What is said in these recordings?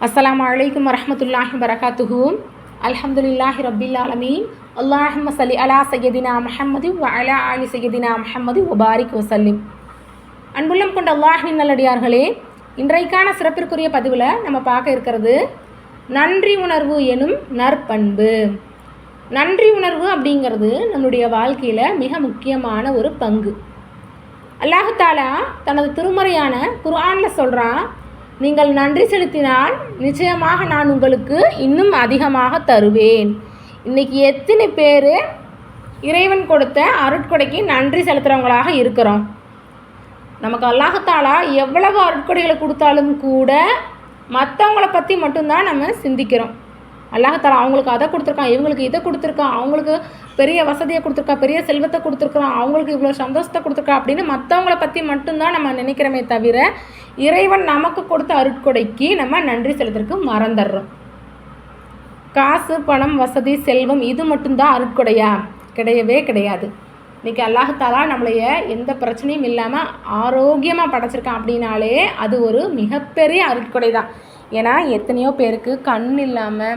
அஸ்ஸலாமு அலைக்கும் வரஹ்மத்துல்லாஹி வபரகாத்துஹு. அல்ஹம்துலில்லாஹி ரப்பில் ஆலமீன். அல்லாஹும்ம ஸல்லி அலா சய்யிதினா முஹம்மது வ அலா ஆலி சய்யிதினா முஹம்மது வ பாரிக் வஸல்லிம். அன்புள்ளம் கொண்ட அல்லாஹ்வின் நல்லடியார்களே, இன்றைக்கான சிறப்பிற்குரிய பதிவில் நம்ம பார்க்க இருக்கிறது நன்றி உணர்வு எனும் நற்பண்பு. நன்றி உணர்வு அப்படிங்கிறது நம்மளுடைய வாழ்க்கையில் மிக முக்கியமான ஒரு பங்கு. அல்லாஹ் தஆலா தனது திருமறையான குர்ஆனில் சொல்கிறான், நீங்கள் நன்றி செலுத்தினால் நிச்சயமாக நான் உங்களுக்கு இன்னும் அதிகமாக தருவேன். இன்றைக்கி எத்தனை பேர் இறைவன் கொடுத்த அருட்கொடைக்கு நன்றி செலுத்துகிறவங்களாக இருக்கிறோம்? நமக்கு அல்லாஹ் தஆலா எவ்வளவு அருட்கொடைகளை கொடுத்தாலும் கூட மற்றவங்கள பற்றி மட்டும்தான் நம்ம சிந்திக்கிறோம். அல்லாஹ் தஆலா அவங்களுக்கு அதை கொடுத்துருக்கான், இவங்களுக்கு இதை கொடுத்துருக்கான், அவங்களுக்கு பெரிய வசதியை கொடுத்துருக்கா, பெரிய செல்வத்தை கொடுத்துருக்குறான், அவங்களுக்கு இவ்வளோ சந்தோஷத்தை கொடுத்துருக்கா அப்படின்னு மற்றவங்கள பற்றி மட்டும்தான் நம்ம நினைக்கிறோமே தவிர இறைவன் நமக்கு கொடுத்த அருட்கொடைக்கு நம்ம நன்றி செலுத்துறதுக்கு மறந்துடுறோம். காசு, பணம், வசதி, செல்வம் இது மட்டும்தான் அருட்கொடையா? கிடையவே கிடையாது. இன்றைக்கி அல்லாஹ் தஆலா நம்மளைய எந்த பிரச்சனையும் இல்லாமல் ஆரோக்கியமாக படைச்சிருக்கான் அப்படின்னாலே அது ஒரு மிகப்பெரிய அருட்கொடை தான். ஏன்னா எத்தனையோ பேருக்கு கண் இல்லாமல்,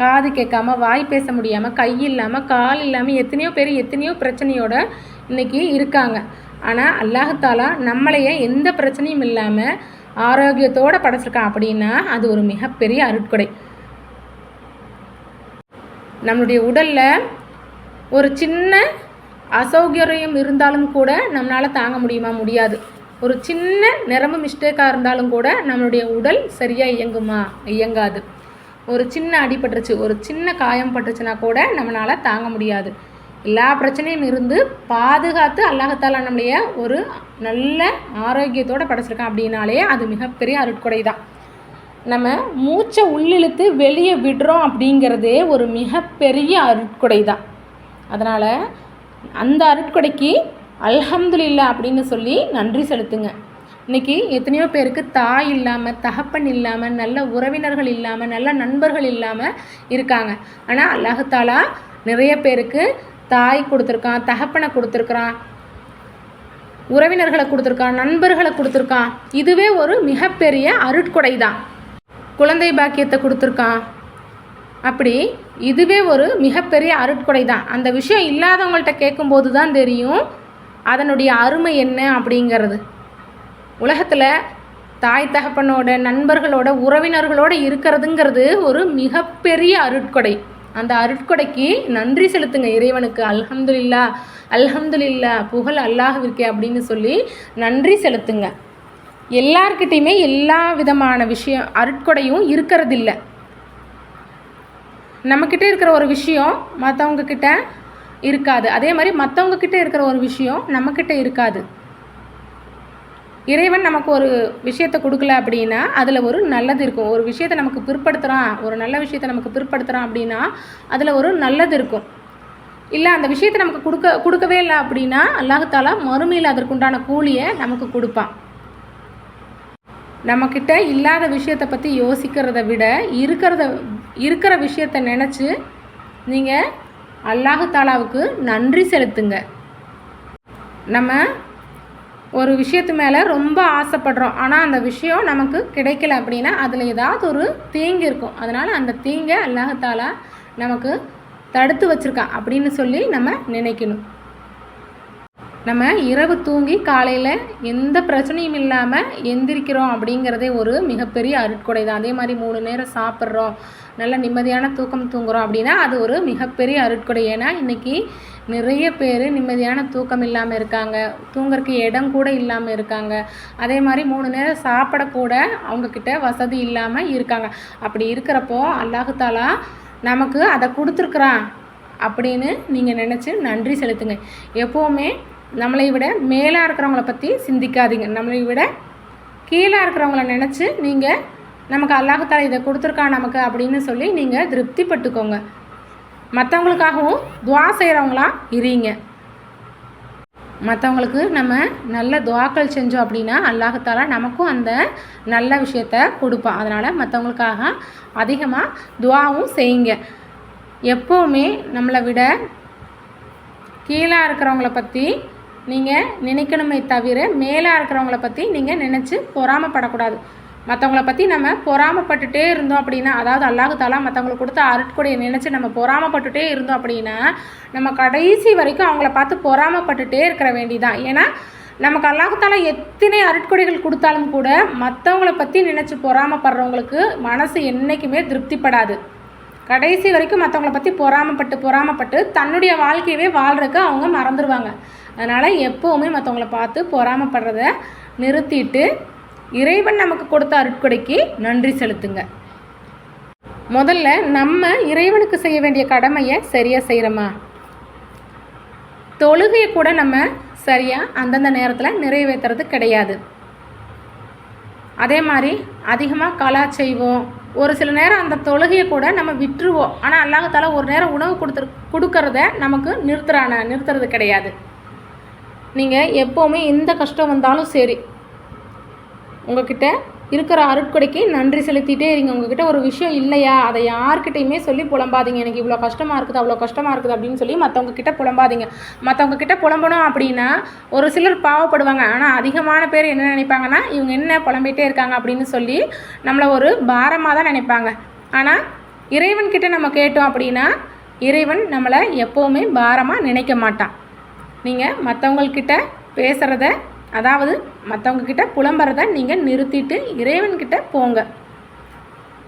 காது கேட்காம, வாய் பேச முடியாமல், கை இல்லாமல், கால் இல்லாமல் எத்தனையோ பேர் எத்தனையோ பிரச்சனையோடு இன்றைக்கி இருக்காங்க. ஆனால் அல்லாஹ் தஆலா நம்மளைய எந்த பிரச்சனையும் இல்லாமல் ஆரோக்கியத்தோடு படைச்சிருக்கான் அப்படின்னா அது ஒரு மிகப்பெரிய அருட்கொடை. நம்மளுடைய உடலில் ஒரு சின்ன அசௌகரியம் இருந்தாலும் கூட நம்மளால் தாங்க முடியுமா? முடியாது. ஒரு சின்ன நரம்பு மிஸ்டேக்காக இருந்தாலும் கூட நம்மளுடைய உடல் சரியாக இயங்குமா? இயங்காது. ஒரு சின்ன அடிபட்டுருச்சு, ஒரு சின்ன காயம் பட்டுச்சுன்னா கூட நம்மளால் தாங்க முடியாது. எல்லா பிரச்சனையும் இருந்து பாதுகாத்து அல்லாஹ் தஆலா நம்மளைய ஒரு நல்ல ஆரோக்கியத்தோடு படைச்சிருக்கான் அப்படின்னாலே அது மிகப்பெரிய அருட்கொடை தான். நம்ம மூச்சை உள்ளிழுத்து வெளியே விடுறோம் அப்படிங்கிறதே ஒரு மிகப்பெரிய அருட்கொடை தான். அதனால் அந்த அருட்கொடைக்கு அல்ஹம்துலில்லாஹ் அப்படின்னு சொல்லி நன்றி செலுத்துங்க. இன்றைக்கி எத்தனையோ பேருக்கு தாய் இல்லாமல், தகப்பன் இல்லாமல், நல்ல உறவினர்கள் இல்லாமல், நல்ல நண்பர்கள் இல்லாமல் இருக்காங்க. ஆனால் அல்லாஹ் தஆலா நிறைய பேருக்கு தாய் கொடுத்துருக்கான், தகப்பனை கொடுத்துருக்குறான், உறவினர்களை கொடுத்துருக்கான், நண்பர்களை கொடுத்துருக்கான். இதுவே ஒரு மிகப்பெரிய அருட்கொடை தான். குழந்தை பாக்கியத்தை கொடுத்துருக்கான். அப்படி இதுவே ஒரு மிகப்பெரிய அருட்கொடை தான். அந்த விஷயம் இல்லாதவங்கள்ட்ட கேட்கும்போது தான் தெரியும் அதனுடைய அருமை என்ன அப்படிங்கிறது. உலகத்தில் தாய் தகப்பனோட, நண்பர்களோட, உறவினர்களோடு இருக்கிறதுங்கிறது ஒரு மிகப்பெரிய அருட்கொடை. அந்த அருட்கொடைக்கு நன்றி செலுத்துங்க இறைவனுக்கு. அல்ஹம்துலில்லாஹ், அல்ஹம்துலில்லாஹ், புகழ் அல்லாஹ்விற்கே அப்படின்னு சொல்லி நன்றி செலுத்துங்க. எல்லார்கிட்டையுமே எல்லா விதமான விஷயம் அருட்கொடையும் இருக்கிறதில்ல. நம்மக்கிட்ட இருக்கிற ஒரு விஷயம் மற்றவங்கக்கிட்ட இருக்காது. அதே மாதிரி மற்றவங்கக்கிட்ட இருக்கிற ஒரு விஷயம் நம்மக்கிட்ட இருக்காது. இறைவன் நமக்கு ஒரு விஷயத்தை கொடுக்கல அப்படின்னா அதில் ஒரு நல்லது இருக்கும். ஒரு விஷயத்தை நமக்கு பிற்படுத்துகிறான், ஒரு நல்ல விஷயத்தை நமக்கு பிற்படுத்துகிறான் அப்படின்னா அதில் ஒரு நல்லது இருக்கும். இல்லை அந்த விஷயத்தை நமக்கு கொடுக்கவே இல்லை அப்படின்னா அல்லாஹ் தஆலா மறுமையில் அதற்குண்டான கூலியை நமக்கு கொடுப்பான். நம்மக்கிட்ட இல்லாத விஷயத்தை பற்றி யோசிக்கிறத விட இருக்கிற விஷயத்தை நினச்சி நீங்கள் அல்லாஹ் தஆலாவுக்கு நன்றி செலுத்துங்க. நம்ம ஒரு விஷயத்து மேலே ரொம்ப ஆசைப்படுறோம், ஆனால் அந்த விஷயம் நமக்கு கிடைக்கல அப்படின்னா அதில் ஏதாவது ஒரு தீங்கு இருக்கும். அதனால் அந்த தீங்கை அல்லாஹ் தஆலா நமக்கு தடுத்து வச்சுருக்கான் அப்படின்னு சொல்லி நம்ம நினைக்கணும். நம்ம இரவு தூங்கி காலையில் எந்த பிரச்சனையும் இல்லாமல் எந்திரிக்கிறோம் அப்படிங்கிறதே ஒரு மிகப்பெரிய அருட்கொடை தான். அதே மாதிரி 3 நேரம் சாப்பிட்றோம், நல்ல நிம்மதியான தூக்கம் தூங்குகிறோம் அப்படின்னா அது ஒரு மிகப்பெரிய அருட்கொடை. ஏன்னா இன்றைக்கி நிறைய பேர் நிம்மதியான தூக்கம் இல்லாமல் இருக்காங்க, தூங்குறதுக்கு இடம் கூட இல்லாமல் இருக்காங்க. அதே மாதிரி 3 நேரம் சாப்பிடக்கூட அவங்கக்கிட்ட வசதி இல்லாமல் இருக்காங்க. அப்படி இருக்கிறப்போ அல்லாஹ் தஆலா நமக்கு அதை கொடுத்துருக்குறான் அப்படின்னு நீங்கள் நினச்சி நன்றி செலுத்துங்க. எப்போவுமே நம்மளை விட மேலாக இருக்கிறவங்கள பற்றி சிந்திக்காதீங்க. நம்மளை விட கீழே இருக்கிறவங்கள நினச்சி நீங்கள் நமக்கு அல்லாஹ் தஆலா இதை கொடுத்துருக்கான் நமக்கு அப்படின்னு சொல்லி நீங்கள் திருப்திப்பட்டுக்கோங்க. மற்றவங்களுக்காகவும் துவா செய்கிறவங்களா இருங்க. மற்றவங்களுக்கு நம்ம நல்ல துவாக்கள் செஞ்சோம் அப்படின்னா அல்லாஹ் தஆலா நமக்கும் அந்த நல்ல விஷயத்தை கொடுப்பான். அதனால் மற்றவங்களுக்காக அதிகமாக துவாவும் செய்யுங்க. எப்போவுமே நம்மளை விட கீழே இருக்கிறவங்கள பற்றி நீங்கள் நினைக்கணுமே தவிர மேலே இருக்கிறவங்கள பற்றி நீங்கள் நினச்சி பொறாமப்படக்கூடாது. மற்றவங்கள பற்றி நம்ம பொறாமப்பட்டுட்டே இருந்தோம் அப்படின்னா, அதாவது அல்லாஹ் தஆலா மற்றவங்களுக்கு கொடுத்த அருட்கொடையை நினச்சி நம்ம பொறாமப்பட்டுட்டே இருந்தோம் அப்படின்னா, நம்ம கடைசி வரைக்கும் அவங்கள பார்த்து பொறாமப்பட்டுட்டே இருக்கிற வேண்டிதான். ஏன்னா நமக்கு அல்லாஹ் தஆலா எத்தனை அருட்கொடைகள் கொடுத்தாலும் கூட மற்றவங்கள பற்றி நினச்சி பொறாமப்படுறவங்களுக்கு மனசு என்றைக்குமே திருப்திப்படாது. கடைசி வரைக்கும் மற்றவங்கள பற்றி பொறாமப்பட்டு தன்னுடைய வாழ்க்கையவே வாழ்கிறதுக்கு அவங்க மறந்துடுவாங்க. அதனால் எப்போவுமே மற்றவங்கள பார்த்து பொறாமப்படுறத நிறுத்திட்டு இறைவன் நமக்கு கொடுத்த அருட்கொடைக்கு நன்றி செலுத்துங்க. முதல்ல நம்ம இறைவனுக்கு செய்ய வேண்டிய கடமையை சரியாக செய்கிறோமா? தொழுகையை கூட நம்ம சரியாக அந்தந்த நேரத்தில் நிறைவேற்றுறது கிடையாது. அதே மாதிரி அதிகமாக கலா செய்வோம். ஒரு சில நேரம் அந்த தொழுகையை கூட நம்ம விட்டுருவோம். ஆனால் அல்லாஹ் தஆலா ஒரு நேரம் உணவு கொடுக்கறத நமக்கு நிறுத்துறது கிடையாது. நீங்கள் எப்போவுமே எந்த கஷ்டம் வந்தாலும் சரி, உங்கள்கிட்ட இருக்கிற அருட்கொடைக்கு நன்றி செலுத்திட்டே இருங்க. உங்கள்கிட்ட ஒரு விஷயம் இல்லையா, அதை யார்கிட்டையுமே சொல்லி புலம்பாதீங்க. எனக்கு இவ்வளோ கஷ்டமாக இருக்குது, அவ்வளோ கஷ்டமாக இருக்குது அப்படின்னு சொல்லி மற்றவங்க கிட்ட புலம்பாதீங்க. மற்றவங்க கிட்ட புலம்பணும் அப்படின்னா ஒரு சிலர் பாவப்படுவாங்க. ஆனால் அதிகமான பேர் என்ன நினைப்பாங்கன்னா, இவங்க என்ன புலம்பிகிட்டே இருக்காங்க அப்படின்னு சொல்லி நம்மளை ஒரு பாரமாக தான் நினைப்பாங்க. ஆனால் இறைவன்கிட்ட நம்ம கேட்டோம் அப்படின்னா இறைவன் நம்மளை எப்போவுமே பாரமாக நினைக்க மாட்டான். நீங்கள் மற்றவங்கக்கிட்ட பேசுகிறத, அதாவது மற்றவங்கக்கிட்ட புலம்புறத நீங்கள் நிறுத்திட்டு இறைவன்கிட்ட போங்க.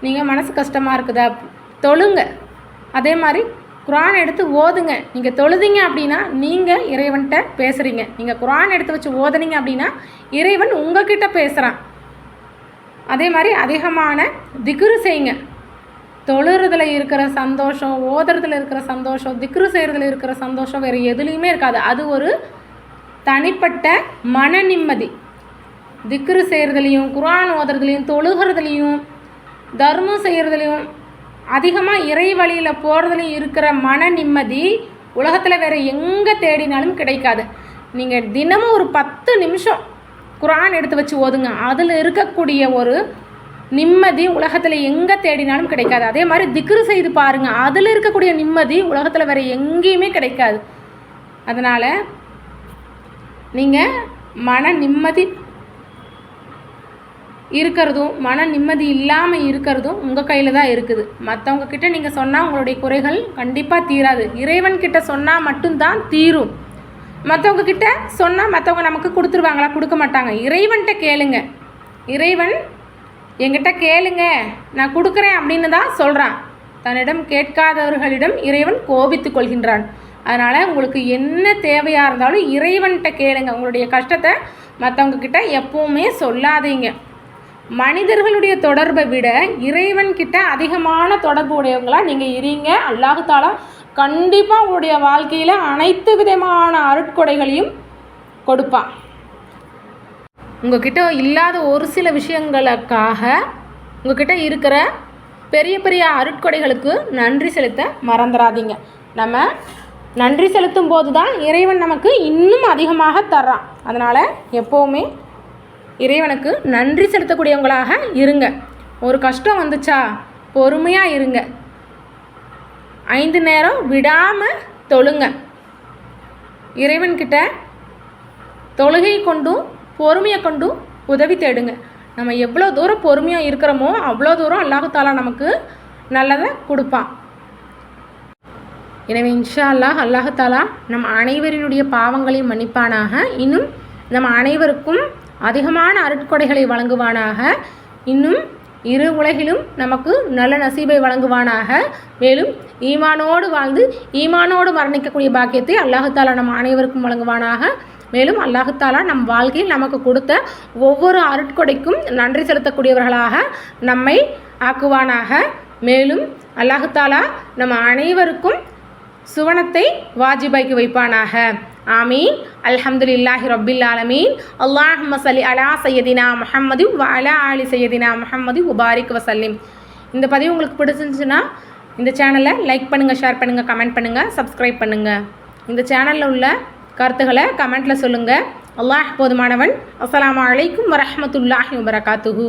நீங்கள் மனசு கஷ்டமாக இருக்குதா, தொழுங்க. அதே மாதிரி குர்ஆன் எடுத்து ஓதுங்க. நீங்கள் தொழுதிங்க அப்படின்னா நீங்கள் இறைவன்கிட்ட பேசுகிறீங்க. நீங்கள் குர்ஆன் எடுத்து வச்சு ஓதுனீங்க அப்படின்னா இறைவன் உங்ககிட்ட பேசுகிறான். அதே மாதிரி அதிகமான திக்ரு செய்யுங்க. தொழுறதுல இருக்கிற சந்தோஷம், ஓதுறதுல இருக்கிற சந்தோஷம், திக்ரு செய்கிறதுல இருக்கிற சந்தோஷம் வேறு எதுலேயுமே இருக்காது. அது ஒரு தனிப்பட்ட மன நிம்மதி. திக்ரு செய்கிறதுலையும், குர்ஆன் ஓதுறதுலையும், தொழுகிறதுலையும், தர்மம் செய்கிறதுலையும், அதிகமாக இறை வழியில் போகிறதுலையும் இருக்கிற மன நிம்மதி உலகத்தில் வேறு எங்கே தேடினாலும் கிடைக்காது. நீங்கள் தினமும் ஒரு 10 நிமிஷம் குர்ஆன் எடுத்து வச்சு ஓதுங்க. அதில் இருக்கக்கூடிய ஒரு நிம்மதி உலகத்தில் எங்கே தேடினாலும் கிடைக்காது. அதே மாதிரி திக்ரு செய்து பாருங்கள். அதில் இருக்கக்கூடிய நிம்மதி உலகத்தில் வேறு எங்கேயுமே கிடைக்காது. அதனால் நீங்கள் மன நிம்மதி இருக்கிறதும் மன நிம்மதி இல்லாமல் இருக்கிறதும் உங்கள் கையில் தான் இருக்குது. மற்றவங்கக்கிட்ட நீங்கள் சொன்னால் உங்களுடைய குறைகள் கண்டிப்பாக தீராது. இறைவன்கிட்ட சொன்னால் மட்டும்தான் தீரும். மற்றவங்கக்கிட்ட சொன்னால் மற்றவங்க நமக்கு கொடுத்துருவாங்களா? கொடுக்க மாட்டாங்க. இறைவன்கிட்ட கேளுங்க. இறைவன் என்கிட்ட கேளுங்க, நான் கொடுக்குறேன் அப்படின்னு தான் சொல்கிறான். தன்னிடம் கேட்காதவர்களிடம் இறைவன் கோபித்து கொள்கின்றான். அதனால் உங்களுக்கு என்ன தேவையாக இருந்தாலும் இறைவன்கிட்ட கேளுங்க. உங்களுடைய கஷ்டத்தை மற்றவங்கக்கிட்ட எப்போவுமே சொல்லாதீங்க. மனிதர்களுடைய தொடர்பை விட இறைவன்கிட்ட அதிகமான தொடர்பு உடையவங்களாக நீங்கள் இருங்க. அல்லாஹ் தஆலா கண்டிப்பாக உங்களுடைய வாழ்க்கையில் அனைத்து விதமான அருட்கொடைகளையும் கொடுப்பான். உங்கள்கிட்ட இல்லாத ஒரு சில விஷயங்களுக்காக உங்கள்கிட்ட இருக்கிற பெரிய பெரிய அருட்கொடைகளுக்கு நன்றி செலுத்த மறந்துடாதீங்க. நம்ம நன்றி செலுத்தும் போது தான் இறைவன் நமக்கு இன்னும் அதிகமாக தர்றான். அதனால் எப்போவுமே இறைவனுக்கு நன்றி செலுத்தக்கூடியவங்களாக இருங்க. ஒரு கஷ்டம் வந்துச்சா பொறுமையாக இருங்க. 5 நேரம் விடாமல் தொழுங்க. இறைவன்கிட்ட தொழுகை கொண்டும் பொறுமையை கொண்டும் உதவி தேடுங்க. நம்ம எவ்வளோ தூரம் பொறுமையாக இருக்கிறோமோ அவ்வளோ தூரம் அல்லாஹ் தஆலா நமக்கு நல்லதை கொடுப்பான். எனவே இன்ஷா அல்லாஹ் அல்லாஹ் தஆலா நம் அனைவரினுடைய பாவங்களையும் மன்னிப்பானாக. இன்னும் நம் அனைவருக்கும் அதிகமான அருட்கொடைகளை வழங்குவானாக. இன்னும் இரு உலகிலும் நமக்கு நல்ல நசீபை வழங்குவானாக. மேலும் ஈமானோடு வாழ்ந்து ஈமானோடு மரணிக்கக்கூடிய பாக்கியத்தை அல்லாஹ் தஆலா நம் அனைவருக்கும் வழங்குவானாக. மேலும் அல்லாஹ் தஆலா நம் வாழ்க்கையில் நமக்கு கொடுத்த ஒவ்வொரு அருட்கொடைக்கும் நன்றி செலுத்தக்கூடியவர்களாக நம்மை ஆக்குவானாக. மேலும் அல்லாஹ் தஆலா நம்ம அனைவருக்கும் சுவனத்தை வாஜிபாக்கி வைப்பானாக. ஆமீன். அல்ஹம்துலில்லாஹி ரப்பில் ஆலமீன். அல்லாஹும்ம ஸல்லி அலா சய்யதினா முஹம்மதி வ அலா ஆலி சய்யதினா முஹம்மதி வ பாரிக் வஸல்லிம். இந்த பதிவு உங்களுக்கு பிடிச்சிருந்துச்சுன்னா இந்த சேனலை லைக் பண்ணுங்கள், ஷேர் பண்ணுங்கள், கமெண்ட் பண்ணுங்கள், சப்ஸ்கிரைப் பண்ணுங்கள். இந்த சேனலில் உள்ள கருத்துக்களை கமெண்ட்டில் சொல்லுங்கள். அல்லாஹ் போதுமானவன். அஸ்ஸலாமு அலைக்கும் வரஹ்மத்துல்லாஹி வபரகாத்துஹு.